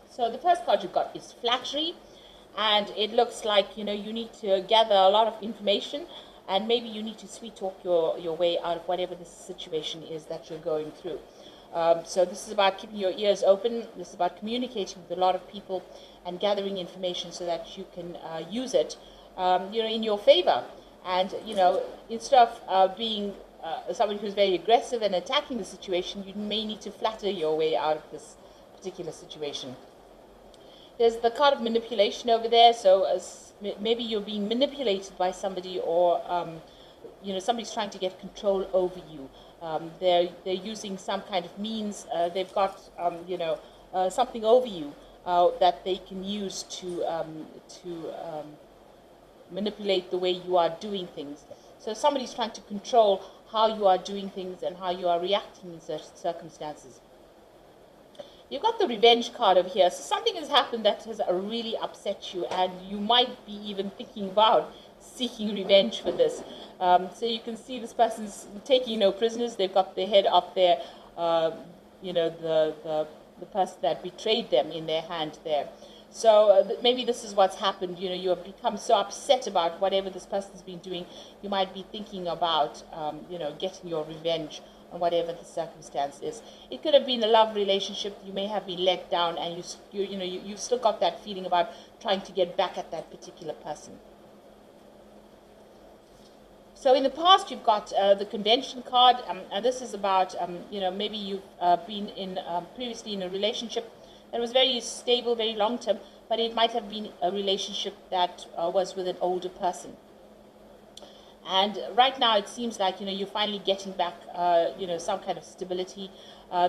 So the first card you've got is flattery, and it looks like, you need to gather a lot of information, and maybe you need to sweet talk your way out of whatever the situation is that you're going through. So this is about keeping your ears open. This is about communicating with a lot of people and gathering information so that you can use it, in your favor. And, instead of being somebody who's very aggressive and attacking the situation, you may need to flatter your way out of this particular situation. There's the card of manipulation over there, so maybe you're being manipulated by somebody, or somebody's trying to get control over you. They're using some kind of means. They've got something over you that they can use to manipulate the way you are doing things. So somebody's trying to control how you are doing things and how you are reacting in certain circumstances. You've got the revenge card over here. So something has happened that has really upset you, and you might be even thinking about seeking revenge for this. So you can see this person's taking no prisoners. They've got their head up there, the person that betrayed them in their hand there. So maybe this is what's happened. You have become so upset about whatever this person's been doing. You might be thinking about, getting your revenge on whatever the circumstance is. It could have been a love relationship. You may have been let down, and you've still got that feeling about trying to get back at that particular person. So in the past, you've got the convention card, and this is about, maybe you've been previously in a relationship that was very stable, very long-term, but it might have been a relationship that was with an older person. And right now, it seems like, you're finally getting back, some kind of stability.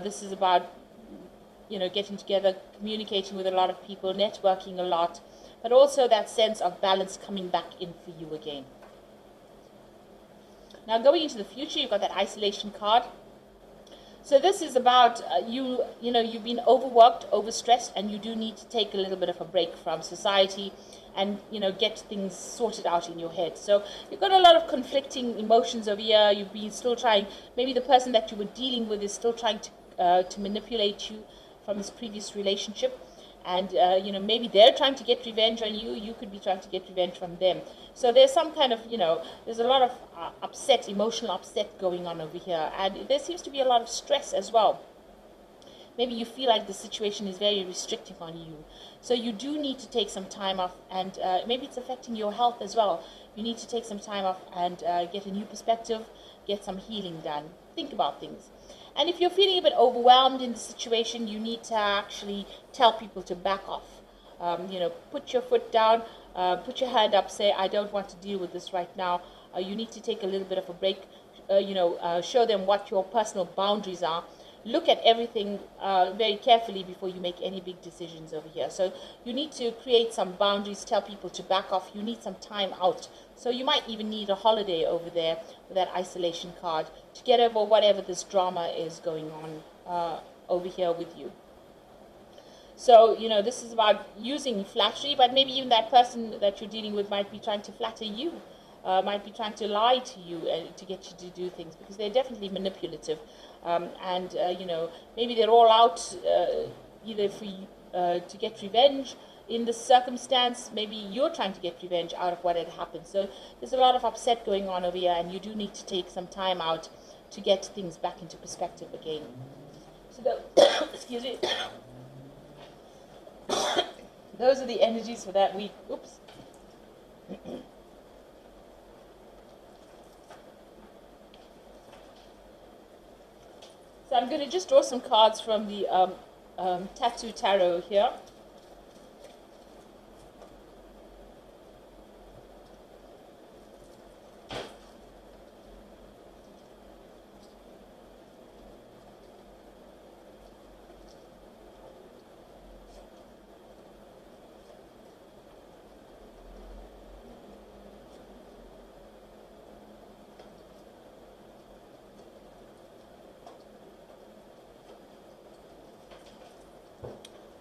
This is about, getting together, communicating with a lot of people, networking a lot, but also that sense of balance coming back in for you again. Now, going into the future, you've got that isolation card. So this is about you've been overworked, overstressed, and you do need to take a little bit of a break from society and, get things sorted out in your head. So you've got a lot of conflicting emotions over here. You've been still trying, maybe the person that you were dealing with is still trying to manipulate you from this previous relationship. And, maybe they're trying to get revenge on you. You could be trying to get revenge from them. So there's some kind of, there's a lot of emotional upset going on over here. And there seems to be a lot of stress as well. Maybe you feel like the situation is very restricting on you. So you do need to take some time off, and maybe it's affecting your health as well. You need to take some time off and get a new perspective, get some healing done. Think about things. And if you're feeling a bit overwhelmed in the situation, you need to actually tell people to back off. Put your foot down, put your hand up, say, I don't want to deal with this right now. You need to take a little bit of a break, show them what your personal boundaries are. Look at everything very carefully before you make any big decisions over here. So you need to create some boundaries, tell people to back off. You need some time out. So you might even need a holiday over there with that isolation card to get over whatever this drama is going on over here with you. So, this is about using flattery, but maybe even that person that you're dealing with might be trying to flatter you, might be trying to lie to you to get you to do things, because they're definitely manipulative. Maybe they're all out either for to get revenge in this circumstance. Maybe you're trying to get revenge out of what had happened. So there's a lot of upset going on over here, and you do need to take some time out to get things back into perspective again. So excuse me. Those are the energies for that week. Oops. So I'm going to just draw some cards from the Tattoo Tarot here.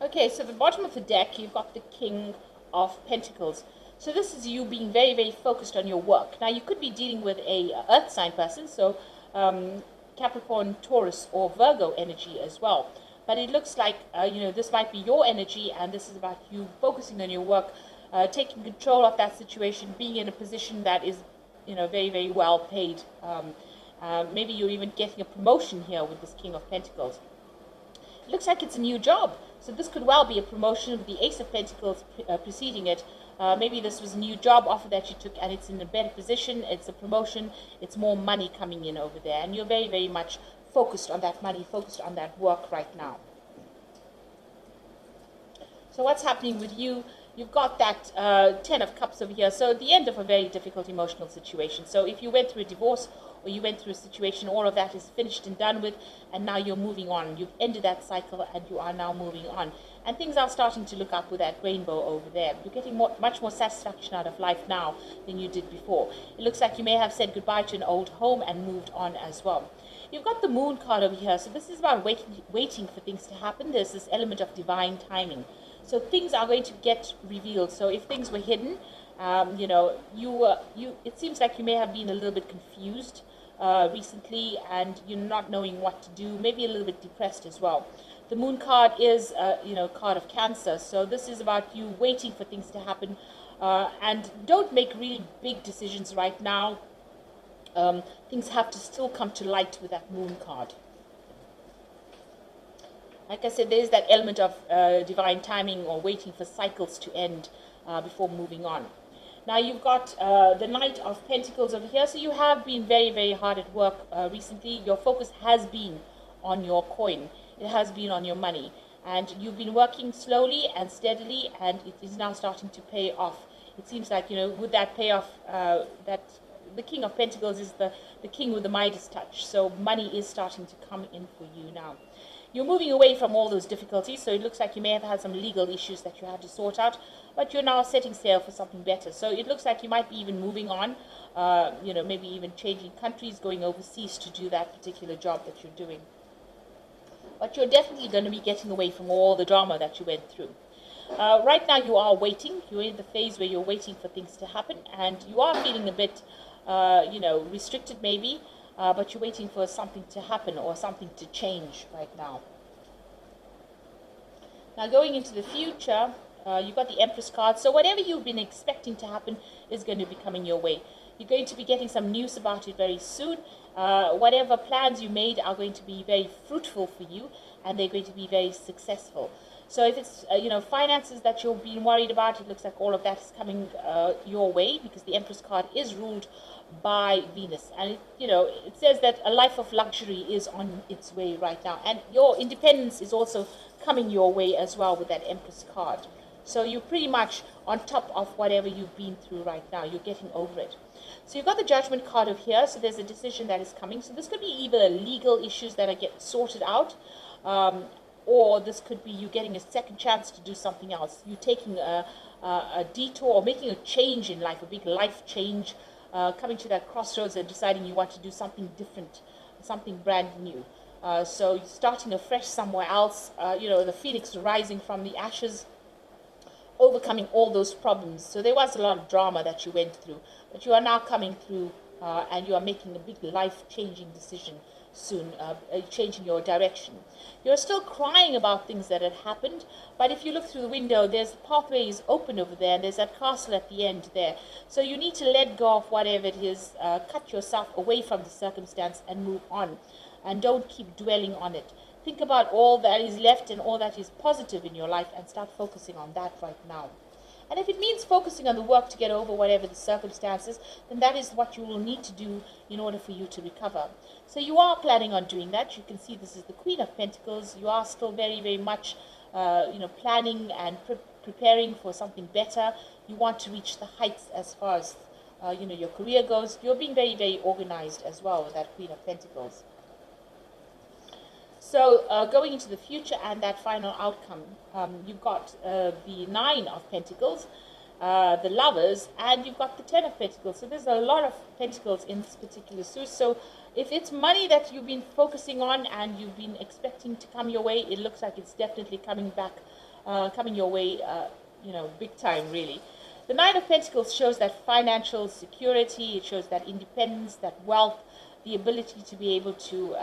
Okay, so the bottom of the deck, you've got the King of Pentacles. So this is you being very, very focused on your work. Now, you could be dealing with a earth sign person, so Capricorn, Taurus, or Virgo energy as well. but it looks like, this might be your energy, and this is about you focusing on your work, taking control of that situation, being in a position that is, very, very well paid. Maybe you're even getting a promotion here with this King of Pentacles. It looks like it's a new job. So this could well be a promotion with the Ace of Pentacles preceding it. Maybe this was a new job offer that you took and it's in a better position. It's a promotion. It's more money coming in over there. And you're very, very much focused on that money, focused on that work right now. So what's happening with you? You've got that 10 of Cups over here. So the end of a very difficult emotional situation. So if you went through a divorce or you went through a situation, all of that is finished and done with, and now you're moving on. You've ended that cycle and you are now moving on. And things are starting to look up with that rainbow over there. You're getting much more satisfaction out of life now than you did before. It looks like you may have said goodbye to an old home and moved on as well. You've got the Moon card over here. So this is about waiting for things to happen. There's this element of divine timing. So things are going to get revealed. So if things were hidden, it seems like you may have been a little bit confused recently, and you're not knowing what to do, maybe a little bit depressed as well. The Moon card is, card of Cancer. So this is about you waiting for things to happen, and don't make really big decisions right now. Things have to still come to light with that Moon card. Like I said, there's that element of divine timing or waiting for cycles to end before moving on. Now you've got the Knight of Pentacles over here. So you have been very, very hard at work recently. Your focus has been on your coin. It has been on your money. And you've been working slowly and steadily, and it is now starting to pay off. It seems like, with that payoff, that the King of Pentacles is the king with the Midas touch. So money is starting to come in for you now. You're moving away from all those difficulties, so it looks like you may have had some legal issues that you had to sort out, but you're now setting sail for something better. So it looks like you might be even moving on, maybe even changing countries, going overseas to do that particular job that you're doing. But you're definitely going to be getting away from all the drama that you went through. Right now you are waiting. You're in the phase where you're waiting for things to happen, and you are feeling a bit, restricted maybe. But you're waiting for something to happen or something to change right now. Now going into the future, you've got the Empress card. So whatever you've been expecting to happen is going to be coming your way. You're going to be getting some news about it very soon. Whatever plans you made are going to be very fruitful for you, and they're going to be very successful. So if it's, finances that you've been worried about, it looks like all of that is coming your way, because the Empress card is ruled by Venus. And, it says that a life of luxury is on its way right now. And your independence is also coming your way as well with that Empress card. So you're pretty much on top of whatever you've been through right now. You're getting over it. So you've got the Judgment card over here. So there's a decision that is coming. So this could be either legal issues that are getting sorted out, or this could be you getting a second chance to do something else. You taking a detour or making a change in life, a big life change, coming to that crossroads and deciding you want to do something different, something brand new. So you're starting afresh somewhere else, the phoenix rising from the ashes, overcoming all those problems. So there was a lot of drama that you went through, but you are now coming through, and you are making a big life-changing decision soon, changing your direction. You're still crying about things that had happened, but if you look through the window, there's the pathway is open over there, and there's that castle at the end there. So you need to let go of whatever it is, cut yourself away from the circumstance and move on, and don't keep dwelling on it. Think about all that is left and all that is positive in your life, and start focusing on that right now. And if it means focusing on the work to get over whatever the circumstances, then that is what you will need to do in order for you to recover. So you are planning on doing that. You can see this is the Queen of Pentacles. You are still very, very much, planning and preparing for something better. You want to reach the heights as far as, your career goes. You're being very, very organized as well with that Queen of Pentacles. So going into the future and that final outcome, you've got the Nine of Pentacles, the Lovers, and you've got the Ten of Pentacles. So there's a lot of Pentacles in this particular suit. So if it's money that you've been focusing on and you've been expecting to come your way, it looks like it's definitely coming your way, big time, really. The Nine of Pentacles shows that financial security. It shows that independence, that wealth, the ability to be able to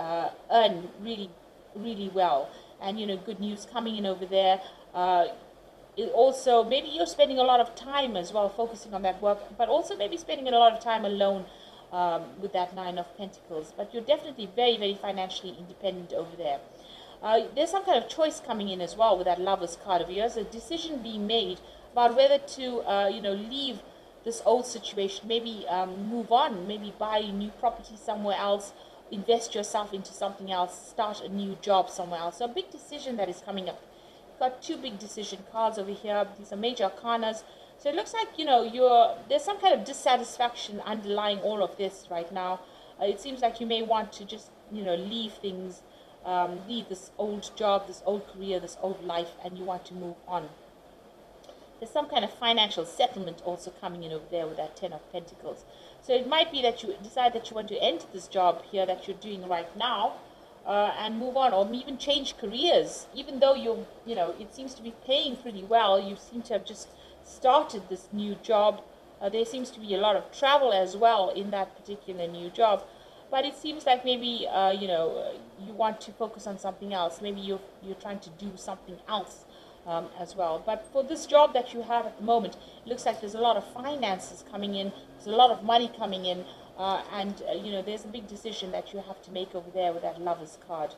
earn really well. and good news coming in over there. It also, maybe you're spending a lot of time as well focusing on that work, but also maybe spending a lot of time alone with that Nine of Pentacles. But you're definitely very, very financially independent over there. There's some kind of choice coming in as well with that Lovers card of yours. A decision being made about whether to, leave this old situation, maybe move on, maybe buy a new property somewhere else, invest yourself into something else, start a new job somewhere else. So a big decision that is coming up. You've got two big decision cards over here. These are major arcanas. So it looks like, there's some kind of dissatisfaction underlying all of this right now. It seems like you may want to just, leave things, leave this old job, this old career, this old life, and you want to move on. There's some kind of financial settlement also coming in over there with that Ten of Pentacles. So it might be that you decide that you want to end this job here that you're doing right now and move on, or even change careers. Even though it seems to be paying pretty well, you seem to have just started this new job. There seems to be a lot of travel as well in that particular new job. But it seems like maybe, you want to focus on something else. Maybe you're trying to do something else as well. But for this job that you have at the moment, it looks like there's a lot of finances coming in, there's a lot of money coming in, and there's a big decision that you have to make over there with that Lovers card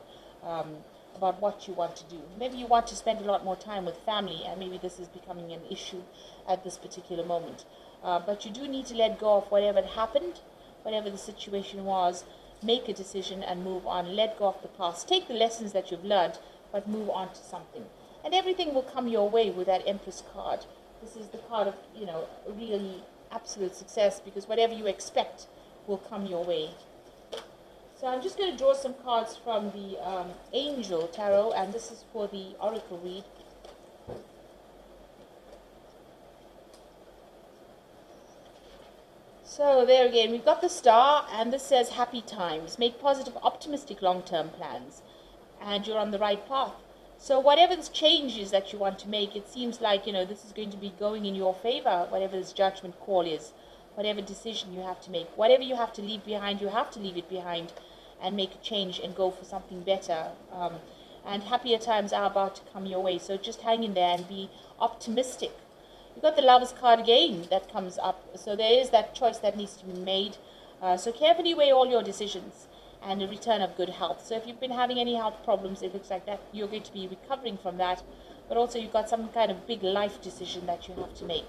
about what you want to do. Maybe you want to spend a lot more time with family, and maybe this is becoming an issue at this particular moment. But you do need to let go of whatever had happened, whatever the situation was. Make a decision and move on. Let go of the past. Take the lessons that you've learned, but move on to something. And everything will come your way with that Empress card. This is the card of, really absolute success, because whatever you expect will come your way. So I'm just going to draw some cards from the Angel Tarot, and this is for the Oracle read. So there again, we've got the Star, and this says happy times. Make positive, optimistic, long-term plans. And you're on the right path. So whatever this change is that you want to make, it seems like, this is going to be going in your favor, whatever this judgment call is, whatever decision you have to make. Whatever you have to leave behind, you have to leave it behind and make a change and go for something better. And happier times are about to come your way. So just hang in there and be optimistic. You've got the Lovers card again that comes up. So there is that choice that needs to be made. So carefully weigh all your decisions, and a return of good health. So if you've been having any health problems, it looks like that you're going to be recovering from that. But also you've got some kind of big life decision that you have to make.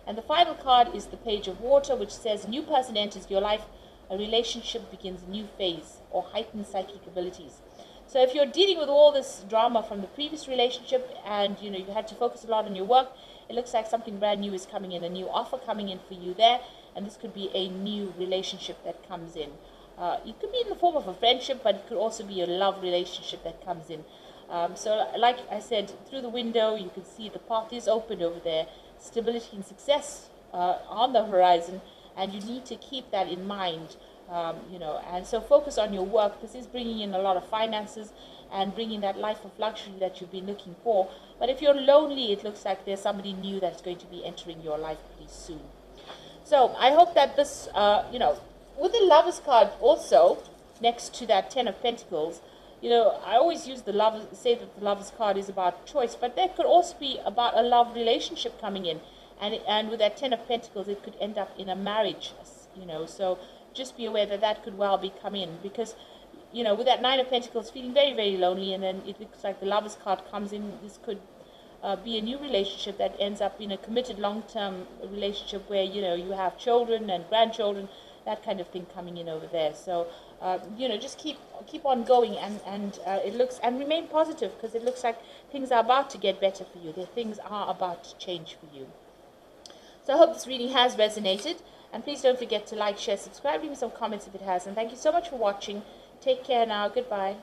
And the final card is the Page of Water, which says a new person enters your life, a relationship begins a new phase, or heightened psychic abilities. So if you're dealing with all this drama from the previous relationship, and you had to focus a lot on your work, it looks like something brand new is coming in, a new offer coming in for you there, and this could be a new relationship that comes in. It could be in the form of a friendship, but it could also be a love relationship that comes in. So like I said, through the window, you can see the path is open over there. Stability and success on the horizon, and you need to keep that in mind, and so focus on your work. This is bringing in a lot of finances and bringing that life of luxury that you've been looking for. But if you're lonely, it looks like there's somebody new that's going to be entering your life pretty soon. So I hope that this, with the Lovers card also, next to that Ten of Pentacles, I always use say that the Lovers card is about choice, but there could also be about a love relationship coming in. And with that Ten of Pentacles, it could end up in a marriage, so just be aware that that could well be come in, because, with that Nine of Pentacles feeling very, very lonely, and then it looks like the Lovers card comes in, this could be a new relationship that ends up in a committed long-term relationship where, you have children and grandchildren, that kind of thing coming in over there. So, just keep on going, and it looks, and remain positive, because it looks like things are about to get better for you. Things are about to change for you. So I hope this reading has resonated, and please don't forget to like, share, subscribe, leave me some comments if it has, and thank you so much for watching. Take care now. Goodbye.